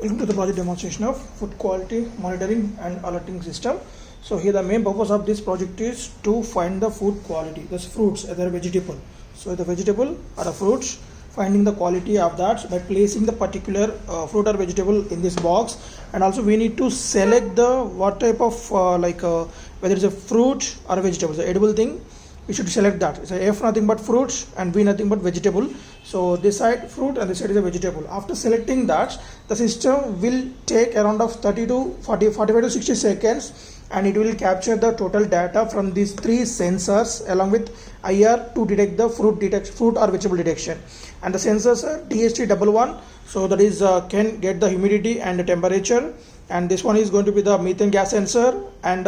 Welcome to the project demonstration of food quality monitoring and alerting system. So here the main purpose of this project is to find the food quality, that's fruits, either vegetable. So the vegetable or the fruits, finding the quality of that by placing the particular fruit or vegetable in this box, and also we need to select the what type of whether it's a fruit or a vegetable, the edible thing. We should select that. So F nothing but fruits and B nothing but vegetable. So this side fruit and this side is a vegetable. After selecting that, the system will take around of 30 to 40, 45 to 60 seconds, and it will capture the total data from these three sensors along with IR to detect the fruit or vegetable detection. And the sensors are DHT11, so that is can get the humidity and the temperature, and this one is going to be the methane gas sensor and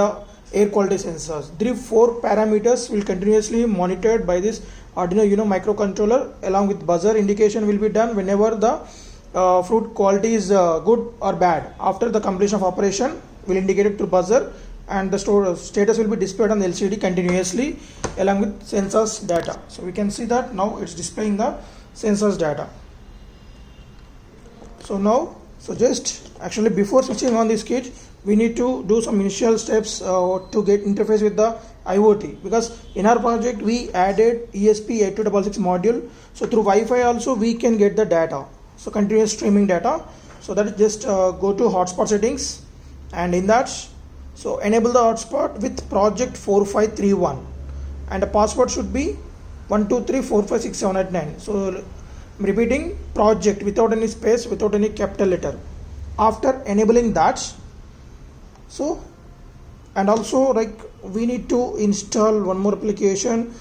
air quality sensors. 3-4 parameters will continuously monitored by this Arduino Uno microcontroller. Along with buzzer indication will be done whenever the fruit quality is good or bad. After the completion of operation will indicate it through buzzer, and the status will be displayed on the LCD continuously along with sensors data. So we can see that now it's displaying the sensors data. So just actually before switching on this kit, we need to do some initial steps to get interface with the IoT, because in our project we added ESP8266 module. So through Wi-Fi also we can get the data, so continuous streaming data. So that is just go to hotspot settings, and in that, so enable the hotspot with project 4531, and the password should be 123456789. So I'm repeating, project without any space, without any capital letter. After enabling that, so and also like we need to install one more application,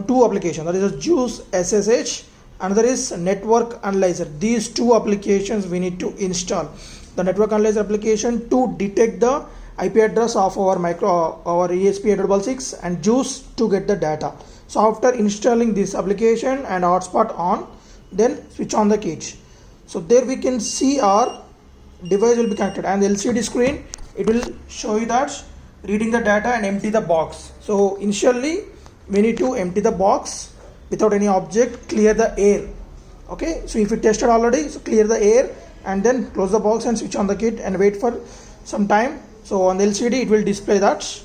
two application, that is a Juice SSH, another is network analyzer. These two applications we need to install. The network analyzer application to detect the IP address of our ESP8266, and Juice to get the data. So after installing this application and hotspot on, then switch on the kit. So there we can see our device will be connected, and the LCD screen, it will show you that reading the data and empty the box. So initially we need to empty the box without any object, clear the air. Okay, so if you tested already, so clear the air and then close the box and switch on the kit and wait for some time. So on the LCD it will display that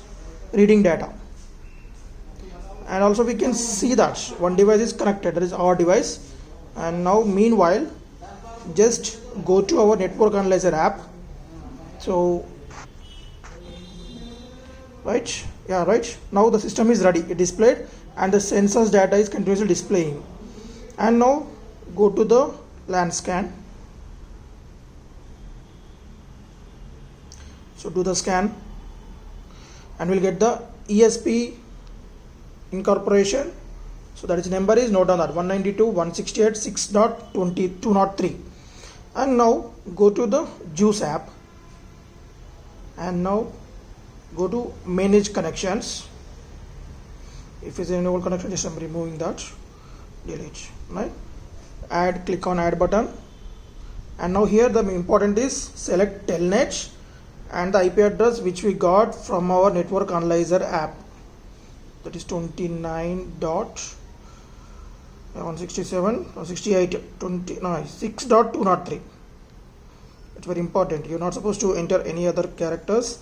reading data, and also we can see that one device is connected, that is our device. And now meanwhile just go to our network analyzer app. So right now the system is ready, it displayed, and the sensors data is continuously displaying. And now go to the LAN scan. So do the scan and we'll get the ESP incorporation. So that is number is note on that 192.168.6.203. And now go to the Juice app, and now go to manage connections. If it's an old connection, just I'm removing that, delete, right? Add, click on add button, and now here the important is select telnet and the IP address which we got from our network analyzer app, that is 6.203. It's very important, you're not supposed to enter any other characters.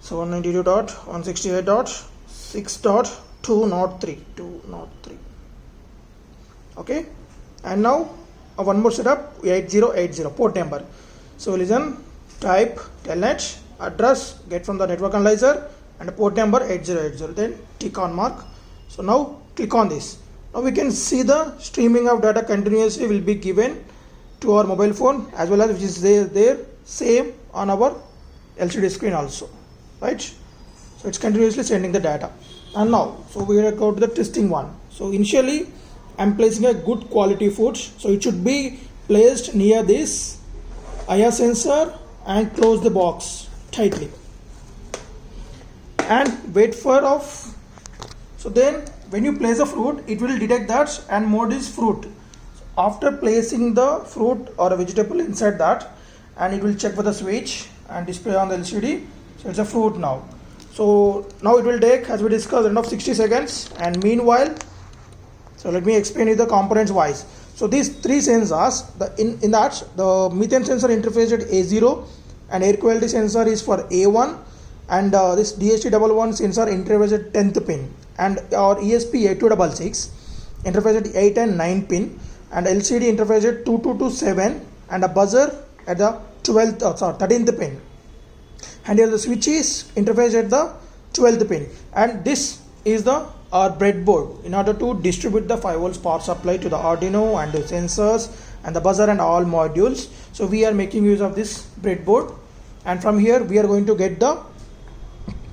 So 192.168.6.203. Okay, and now one more setup, 8080 port number. So listen, type telnet address, get from the network analyzer, and the port number 8080, then tick on mark. So now click on this. Now we can see the streaming of data continuously will be given to our mobile phone, as well as which is there same on our LCD screen also, right? So it's continuously sending the data. And now so we will go to the testing one. So initially I'm placing a good quality food, so it should be placed near this IR sensor and close the box tightly and wait for off. So then when you place a fruit, it will detect that and mode is fruit. After placing the fruit or a vegetable inside that, and it will check for the switch and display on the LCD. So it's a fruit now. So now it will take, as we discussed, around 60 seconds. And meanwhile, so let me explain you the components wise. So these three sensors, in that the methane sensor interface at A0, and air quality sensor is for A1, and this DHT11 sensor interface at 10th pin, and our ESP8266 interface at 8 and 9 pin, and LCD interface at 2227, and a buzzer at the 13th pin, and here the switch is interface at the 12th pin, and this is the our breadboard in order to distribute the 5 volts power supply to the Arduino and the sensors and the buzzer and all modules. So we are making use of this breadboard, and from here we are going to get the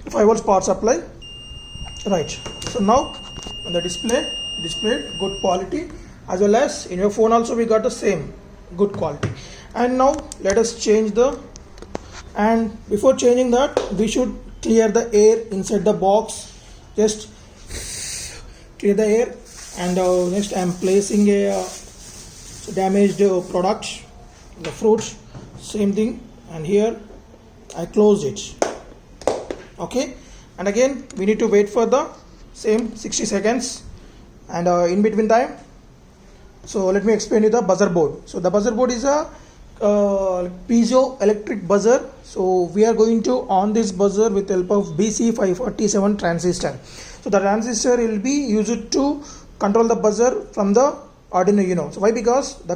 5 volts power supply. Right, so now on the displayed good quality, as well as in your phone also we got the same good quality. And now let us change and before changing that, we should clear the air inside the box. Just clear the air, and next I am placing a damaged product, the fruits, same thing, and here I close it. Okay, and again we need to wait for the same 60 seconds, and in between time, so let me explain you the buzzer board. So the buzzer board is a piezo electric buzzer. So we are going to on this buzzer with the help of BC547 transistor. So the transistor will be used to control the buzzer from the Arduino Uno. So why? Because the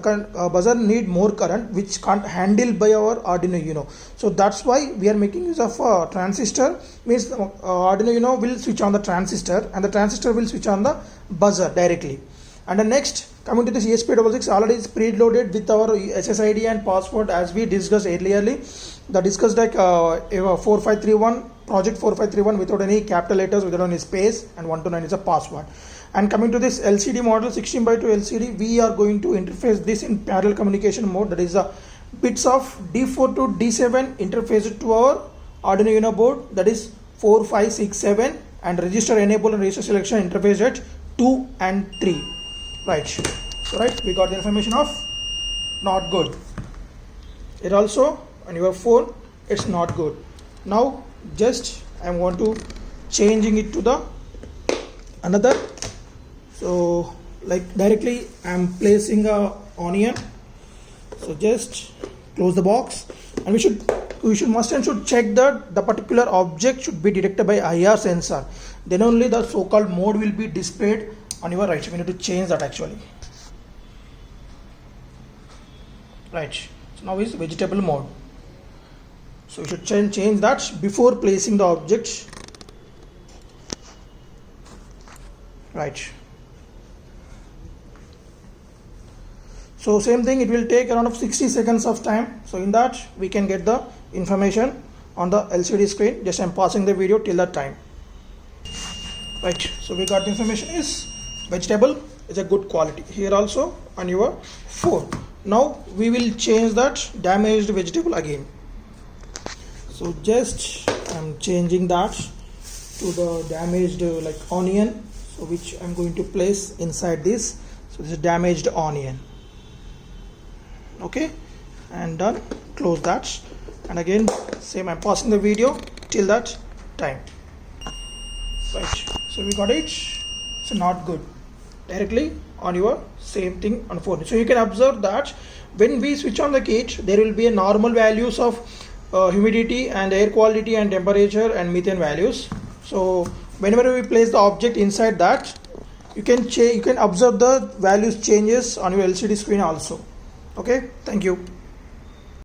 buzzer need more current which can't handle by our Arduino Uno. So that's why we are making use of a transistor. Means Arduino Uno will switch on the transistor, and the transistor will switch on the buzzer directly. And the next, coming to this ESP86, already is preloaded with our SSID and password, as we discussed earlierly. The discussed like 4531 project 4531 without any capital letters, without any space, and 129 is a password. And coming to this LCD model 16:2 LCD, we are going to interface this in parallel communication mode. That is the bits of D4 to D7 interface to our Arduino Uno board, that is 4, 5, 6, 7, and register enable and register selection interface at 2 and 3. Right, so right, we got the information of not good. It also on your phone, it's not good. Now just I want to changing it to the another. So like directly I am placing a onion. So just close the box, and we should must and should check that the particular object should be detected by IR sensor. Then only the so-called mode will be displayed on your right. So we need to change that actually. Right, so now is vegetable mode. So you should change that before placing the object. Right. So same thing, it will take around 60 seconds of time. So in that we can get the information on the LCD screen. Just I'm pausing the video till that time. Right, so we got the information is vegetable is a good quality. Here also on your phone. Now we will change that damaged vegetable again. So just I'm changing that to the damaged like onion, so which I'm going to place inside this. So this is damaged onion. Okay, and done. Close that, and again same, I'm pausing the video till that time. Right, so we got it. So not good. Directly on your same thing on phone. So you can observe that when we switch on the kit, there will be a normal values of humidity and air quality and temperature and methane values. So whenever we place the object inside that, you can observe the values changes on your LCD screen also. Okay, thank you.